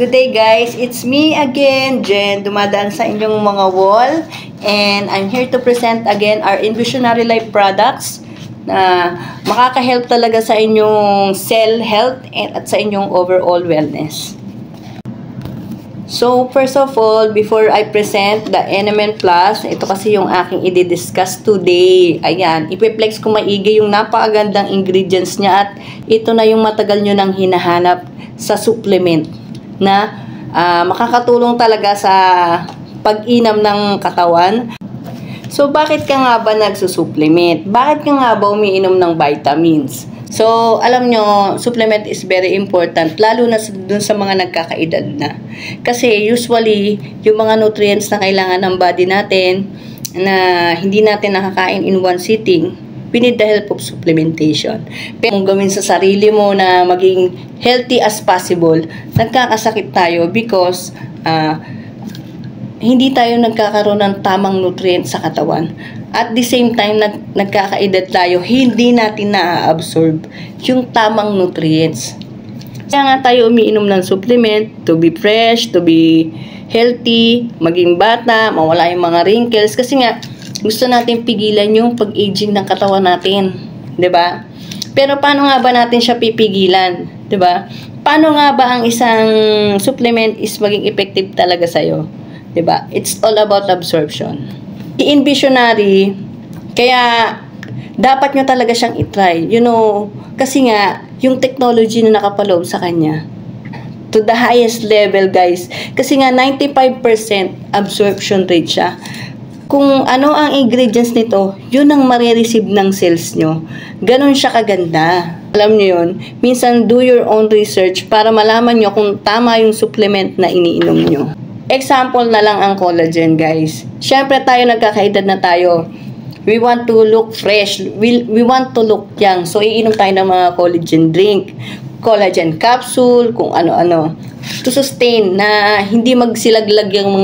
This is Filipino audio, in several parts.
Good day guys, it's me again, Jen, dumadaan sa inyong mga wall, and I'm here to present again our Invisionary Life products na makaka-help talaga sa inyong cell health at sa inyong overall wellness. So, first of all, before I present the NMN Plus, ito kasi yung aking i-discuss today. Ayan, ipiplex ko maigi yung napakagandang ingredients niya at ito na yung matagal nyo nang hinahanap sa supplement na makakatulong talaga sa pag-inam ng katawan. So, bakit ka nga ba nagsusupplement? Bakit ka nga ba umiinom ng vitamins? So, alam nyo, supplement is very important, lalo na dun sa mga nagkakaedad na. Kasi usually, yung mga nutrients na kailangan ng body natin, na hindi natin nakakain in one sitting, we need the help of supplementation. Pero kung gawin sa sarili mo na maging healthy as possible, nagkakasakit tayo because hindi tayo nagkakaroon ng tamang nutrients sa katawan. At the same time, nagkakaedad tayo, hindi natin na-absorb yung tamang nutrients. Kaya nga tayo umiinom ng supplement to be fresh, to be healthy, maging bata, mawala yung mga wrinkles. Kasi nga, gusto natin pigilan yung pag-aging ng katawan natin, 'di ba? Pero paano nga ba natin siya pipigilan, 'di ba? Paano nga ba ang isang supplement is maging effective talaga sa iyo, 'di ba? It's all about absorption. I-Invisionary, kaya dapat nyo talaga siyang i-try. You know, kasi nga yung technology na nakapaloob sa kanya to the highest level, guys. Kasi nga 95% absorption rate siya. Kung ano ang ingredients nito, yun ang marireceive ng cells nyo. Ganon siya kaganda. Alam nyo yun, minsan do your own research para malaman nyo kung tama yung supplement na iniinom nyo. Example na lang ang collagen, guys. Siyempre tayo nagkakaedad na tayo. We want to look fresh. We want to look young. So, iinom tayo ng mga collagen drink, collagen capsule, kung ano-ano. To sustain na hindi magsilaglag yung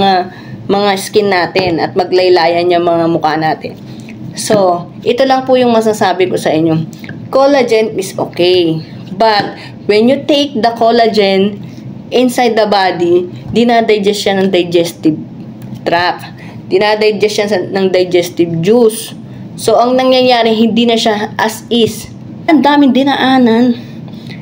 mga skin natin at maglaylayan yung mga mukha natin. So, ito lang po yung masasabi ko sa inyo. Collagen is okay. But, when you take the collagen inside the body, dinadigest siya ng digestive tract. Dinadigest siya ng digestive juice. So, ang nangyayari, hindi na siya as is. Ang daming dinaanan.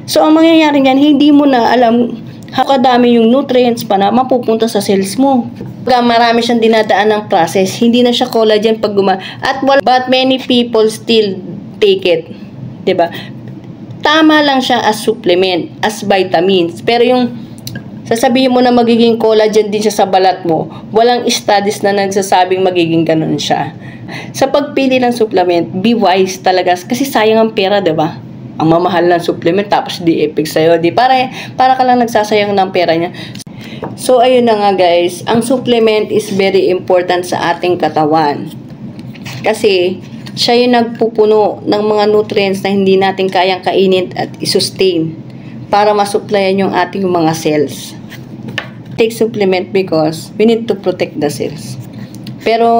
So, ang mangyayari niyan, hindi mo na alam how kadami yung nutrients pa na mapupunta sa cells mo. Marami siyang dinadaan ng process. Hindi na siya collagen pag but many people still take it. 'Di ba? Tama lang siya as supplement, as vitamins. Pero yung sasabihin mo na magiging collagen din siya sa balat mo, walang studies na nagsasabing magiging ganun siya. Sa pagpili ng supplement, be wise talaga. Kasi sayang ang pera, 'di ba? Ang mamahal ng supplement tapos di effect sa'yo. Di para ka lang nagsasayang ng pera niya. So, ayun na nga guys. Ang supplement is very important sa ating katawan. Kasi, siya yung nagpupuno ng mga nutrients na hindi natin kayang kainin at i-sustain para masupplyan yung ating mga cells. Take supplement because we need to protect the cells. Pero,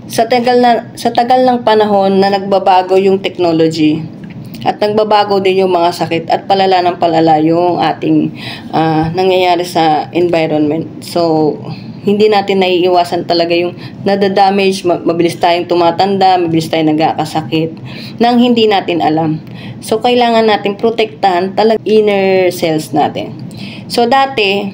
sa tagal ng panahon na nagbabago yung technology, at nagbabago din yung mga sakit at palala ng palala yung ating nangyayari sa environment. So, hindi natin naiiwasan talaga yung nadadamage, mabilis tayong tumatanda, mabilis tayong nagkakasakit nang hindi natin alam. So, kailangan natin protektahan talaga inner cells natin. So, dati,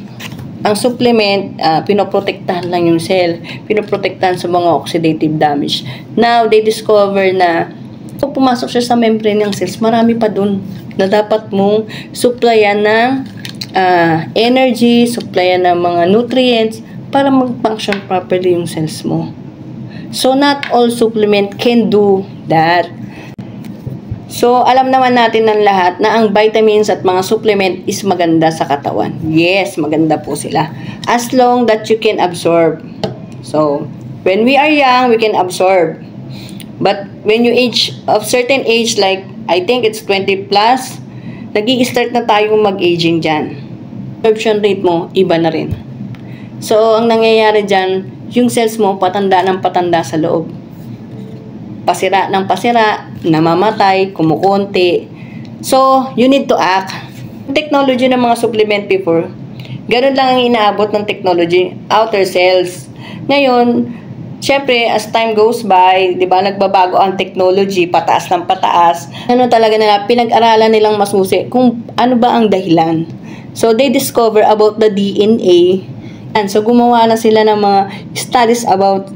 ang supplement, pinoprotektahan lang yung cell, pinoprotektahan sa mga oxidative damage. Now, they discover na kung pumasok siya sa membrane ng cells, marami pa dun na dapat mong supplyan ng energy, supplyan ng mga nutrients para mag-function properly yung cells mo. So, not all supplement can do that. So, alam naman natin ng lahat na ang vitamins at mga supplement is maganda sa katawan. Yes, maganda po sila. As long that you can absorb. So, when we are young, we can absorb. But when you age of certain age, like I think it's 20 plus, nag-i-start na tayong mag-aging dyan. Absorption rate mo, iba na rin. So, ang nangyayari dyan, yung cells mo patanda ng patanda sa loob. Pasira ng pasira, namamatay, kumukunti. So, you need to act. Technology ng mga supplement before, Ganun lang ang inaabot ng technology, outer cells. Ngayon, syempre, as time goes by, di ba, nagbabago ang technology, pataas ng pataas. Ano talaga nila, pinag-aralan nilang masusi kung ano ba ang dahilan. So, they discover about the DNA. And so, gumawa na sila ng mga studies about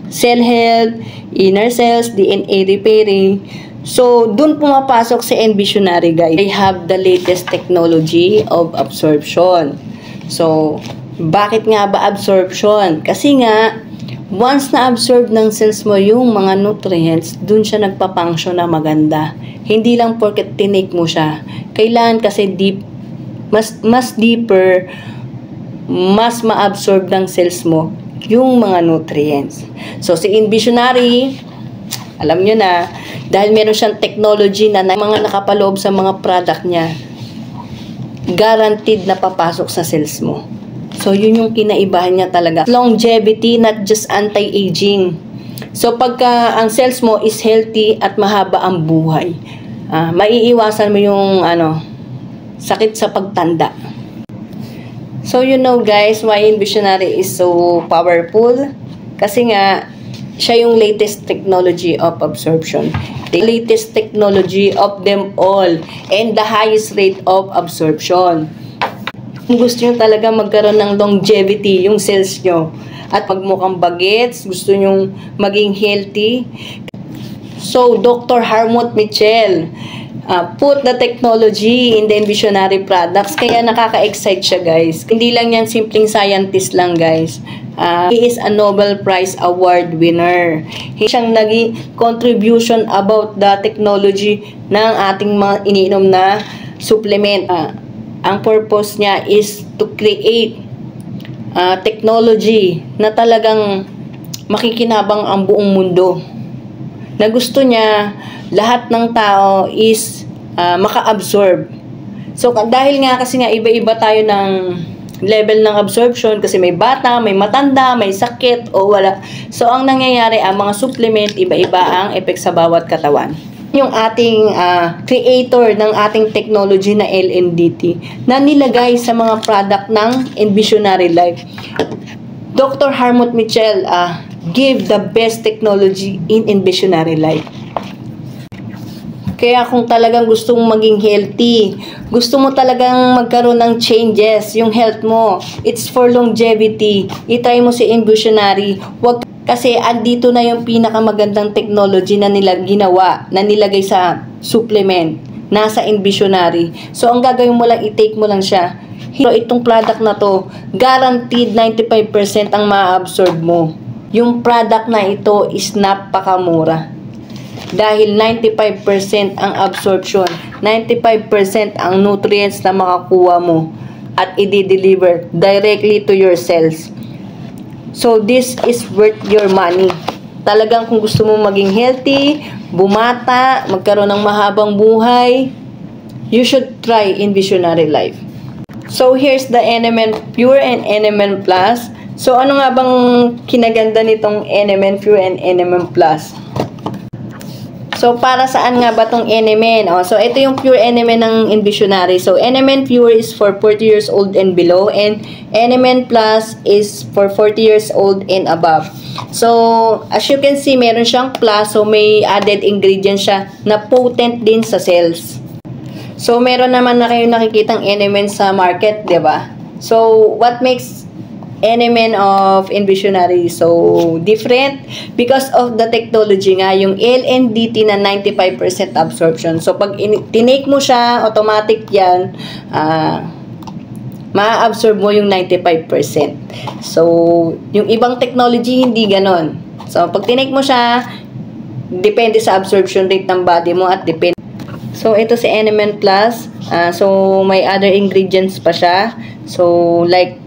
cell health, inner cells, DNA repairing. So, dun pumapasok si Envisionary, guys. They have the latest technology of absorption. So, bakit nga ba absorption? Kasi nga, once na-absorb ng cells mo yung mga nutrients, dun siya nagpa-function na maganda. Hindi lang porket tinake mo siya. Kailangan kasi mas deeper, mas ma-absorb ng cells mo yung mga nutrients. So, si Envisionary, alam nyo na, dahil meron siyang technology na mga nakapaloob sa mga product niya, guaranteed na papasok sa cells mo. So, yun yung kinaibahan niya talaga. Longevity, not just anti-aging. So, pagka ang cells mo is healthy at mahaba ang buhay, maiiwasan mo yung sakit sa pagtanda. So, you know guys, why Envisionary is so powerful? Kasi nga, siya yung latest technology of absorption. The latest technology of them all. And the highest rate of absorption. Kung gusto nyo talaga magkaroon ng longevity yung cells nyo, at magmukhang bagets, gusto nyo maging healthy. So, Dr. Helmut Mitchell put the technology in the Envisionary products. Kaya nakaka-excite siya, guys. Hindi lang yan simpleng scientist lang, guys. He is a Nobel Prize Award winner. Siyang naging contribution about the technology ng ating mga iniinom na supplement. Ang purpose niya is to create technology na talagang makikinabang ang buong mundo. Na gusto niya lahat ng tao is maka-absorb. So, dahil nga kasi nga iba-iba tayo ng level ng absorption kasi may bata, may matanda, may sakit o wala. So, ang nangyayari, ang mga supplement, iba-iba ang effect sa bawat katawan. Yung ating creator ng ating technology na LNDT na nilagay sa mga product ng Envisionary Life. Dr. Helmut Mitchell give the best technology in Envisionary Life. Kaya kung talagang gusto mong maging healthy, gusto mo talagang magkaroon ng changes, yung health mo, it's for longevity, itry mo si Envisionary. Kasi andito na yung pinakamagandang technology na ginawa, na nilagay sa supplement, nasa Envisionary. So, ang gagawin mo lang, i-take mo lang siya. So, itong product na to, guaranteed 95% ang ma-absorb mo. Yung product na ito is napakamura. Dahil 95% ang absorption, 95% ang nutrients na makakuha mo at i-deliver directly to your cells. So, this is worth your money. Talagang kung gusto mo maging healthy, bumata, magkaroon ng mahabang buhay, you should try Envisionary Life. So, here's the NMN Pure and NMN Plus. So, ano nga bang kinaganda nitong NMN Pure and NMN Plus? So, para saan nga ba itong NMN? So, ito yung Pure NMN ng Envisionary. So, NMN Pure is for 40 years old and below. And NMN Plus is for 40 years old and above. So, as you can see, meron siyang plus. So, may added ingredient siya na potent din sa cells. So, meron naman na kayo nakikitang NMN sa market, diba? So, what makes NMN of Envisionary so different? Because of the technology nga, yung LNDT na 95% absorption. So, pag tinake mo siya, automatic yan, ma-absorb mo yung 95%. So, yung ibang technology, hindi ganon. So, pag tinake mo siya, depende sa absorption rate ng body mo at depende. So, ito si NMN Plus. So, may other ingredients pa siya. So, like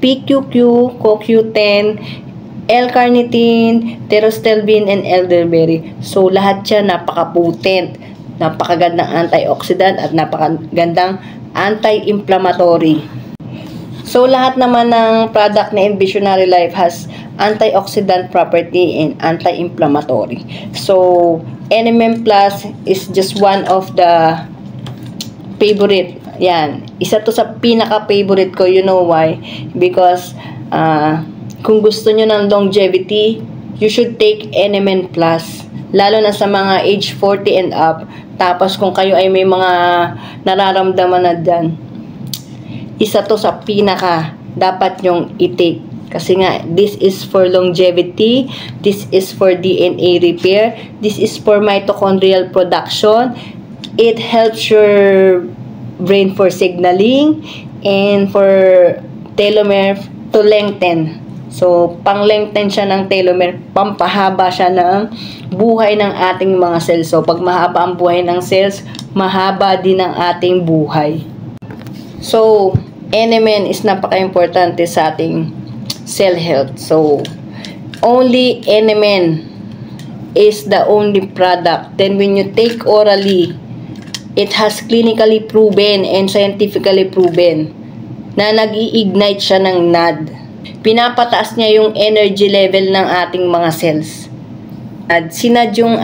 PQQ, CoQ10, L-carnitine, pterostilbene, and elderberry. So, lahat siya napaka-potent, napakagandang antioxidant, at napakagandang anti-inflammatory. So, lahat naman ng product na Envisionary Life has antioxidant property and anti-inflammatory. So, NMN Plus is just one of the favorite Yan. Isa to sa pinaka-favorite ko. You know why? Because, kung gusto nyo ng longevity, you should take NMN Plus. Lalo na sa mga age 40 and up. Tapos kung kayo ay may mga nararamdaman na dyan, isa to sa pinaka dapat nyong i-take. Kasi nga, this is for longevity, this is for DNA repair, this is for mitochondrial production. It helps your brain for signaling and for telomere to lengthen. So, pang-lengthen siya ng telomere, pampahaba siya ng buhay ng ating mga cells. So, pag mahaba ang buhay ng cells, mahaba din ang ating buhay. So, NMN is napaka-importante sa ating cell health. So, only NMN is the only product. Then, when you take orally, it has clinically proven and scientifically proven na nag-i-ignite siya ng NAD. Pinapataas niya yung energy level ng ating mga cells. At sinad yung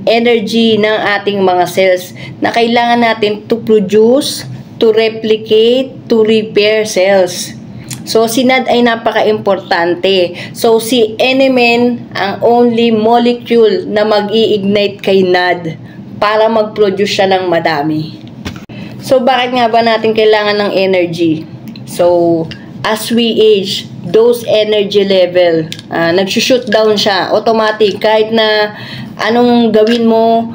energy ng ating mga cells na kailangan natin to produce, to replicate, to repair cells. So, sinad ay napaka-importante. So, si NMN ang only molecule na mag-i-ignite kay NAD para mag-produce siya ng madami. So, bakit nga ba natin kailangan ng energy? So, as we age, those energy level, nag-shoot down siya, automatic, kahit na anong gawin mo,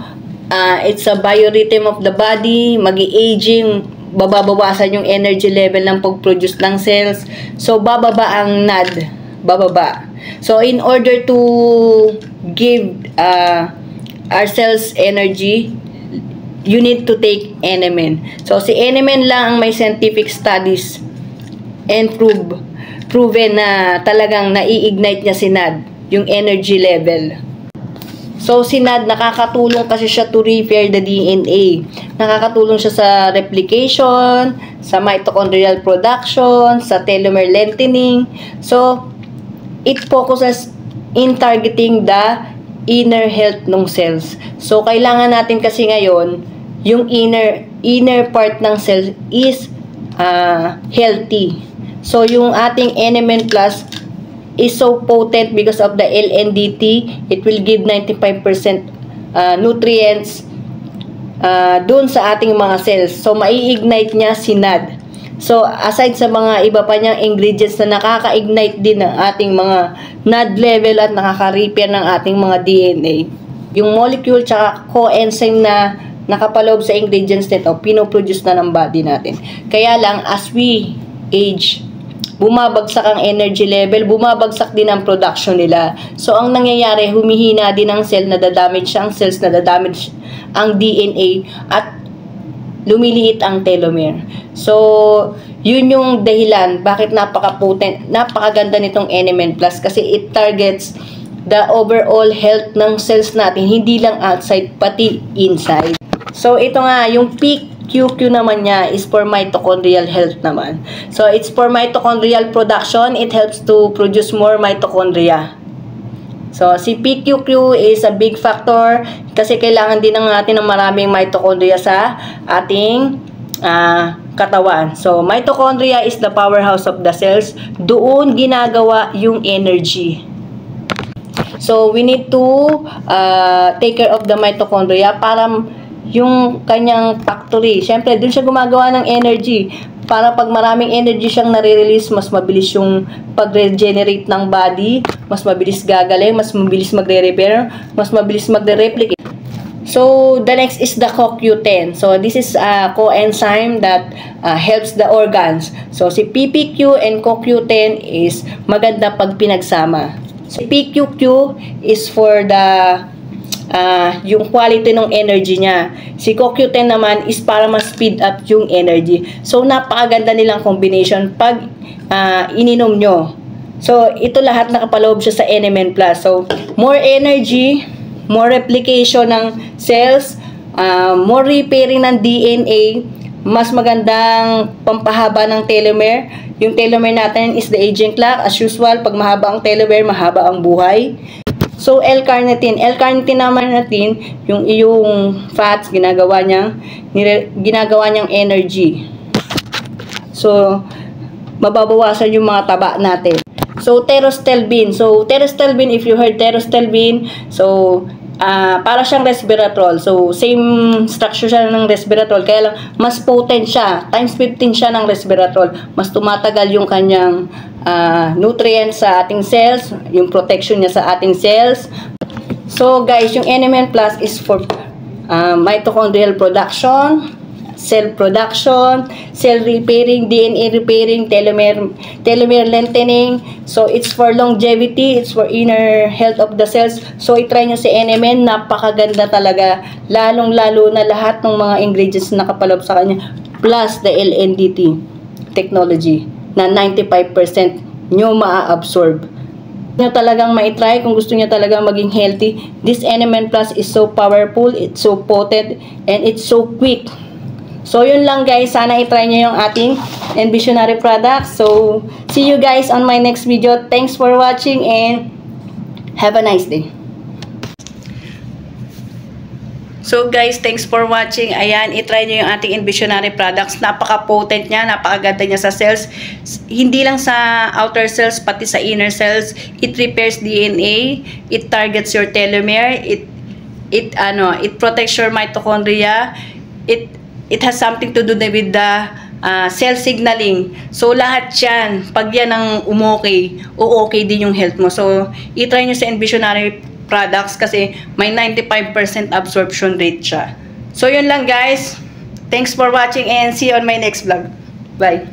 it's a biorhythm of the body, mag-i-aging, bababawasan yung energy level ng pag-produce ng cells, so bababa ang NAD, bababa. So, in order to give our cells energy, you need to take NMN. So, si NMN lang ang may scientific studies and proven na talagang nai-ignite niya si NAD, yung energy level. So, si NAD, nakakatulong kasi siya to repair the DNA. Nakakatulong siya sa replication, sa mitochondrial production, sa telomere lengthening. So, it focuses in targeting the inner health ng cells. So, kailangan natin kasi ngayon, yung inner part ng cells is healthy. So, yung ating NMN Plus is so potent because of the LNDT. It will give 95% nutrients dun sa ating mga cells. So, mai-ignite niya si NAD. So, aside sa mga iba pa niyang ingredients na nakaka-ignite din ng ating mga NAD level at nakaka-repair ng ating mga DNA, yung molecule tsaka coenzyme na nakapaloob sa ingredients nito, pinoproduce na ng body natin. Kaya lang, as we age, bumabagsak ang energy level, bumabagsak din ang production nila. So, ang nangyayari, humihina din ang cell, nadadamage ang cells, nadadamage ang DNA, at lumiliit ang telomere. So, yun yung dahilan bakit napaka-potent, napakaganda nitong NMN Plus, kasi it targets the overall health ng cells natin, hindi lang outside, pati inside. So, ito nga, yung peak QQ naman niya is for mitochondrial health naman. So, it's for mitochondrial production. It helps to produce more mitochondria. So, si PQQ is a big factor kasi kailangan din natin ng maraming mitochondria sa ating katawan. So, mitochondria is the powerhouse of the cells. Doon ginagawa yung energy. So, we need to take care of the mitochondria para yung kanyang factory. Siyempre, dun siya gumagawa ng energy. Para pag maraming energy siyang nare-release, mas mabilis yung pag-regenerate ng body, mas mabilis gagaling, mas mabilis magre-repair, mas mabilis magre-replicate. So, the next is the CoQ10. So, this is a coenzyme that helps the organs. So, si PPQ and CoQ10 is maganda pag pinagsama. So, PQQ is for the yung quality ng energy niya. Si CoQ10 naman is para ma-speed up yung energy. So, napakaganda nilang combination pag ininom nyo. So, ito lahat nakapaloob siya sa NMN Plus. So, more energy, more replication ng cells, more repairing ng DNA, mas magandang pampahaba ng telomere. Yung telomere natin is the aging clock. As usual, pag mahaba ang telomere, mahaba ang buhay. So, L-carnitine. L-carnitine naman natin, yung iyong fats, ginagawa niyang energy. So, mababawasan yung mga taba natin. So, pterostilbene. So, pterostilbene, if you heard pterostilbene, so, para siyang resveratrol. So, same structure siya ng resveratrol. Kaya lang, mas potent siya. Times 15 siya ng resveratrol. Mas tumatagal yung kanyang nutrients sa ating cells. Yung protection niya sa ating cells. So, guys, yung NMN Plus is for mitochondrial production, cell production, cell repairing, DNA repairing, telomere lengthening. So, it's for longevity, it's for inner health of the cells. So, itry nyo si NMN, napakaganda talaga. Lalong-lalo na lahat ng mga ingredients na nakapaloob sa kanya. Plus, the LNDT technology na 95% nyo maa-absorb. Nyo talagang maitry kung gusto nyo talagang maging healthy. This NMN Plus is so powerful, it's so potent, and it's so quick. So, yun lang guys. Sana itry nyo yung ating Envisionary products. So, see you guys on my next video. Thanks for watching and have a nice day. So guys, thanks for watching. Ayan, itry nyo yung ating Envisionary products. Napaka-potent niya, napakaganda niya sa cells. Hindi lang sa outer cells, pati sa inner cells. It repairs DNA, it targets your telomere, it protects your mitochondria. It has something to do with the cell signaling. So lahat yan, pag yan ang umokay, okay din yung health mo. So itry nyo sa Envisionary products kasi may 95% absorption rate siya. So yun lang guys. Thanks for watching and see you on my next vlog. Bye.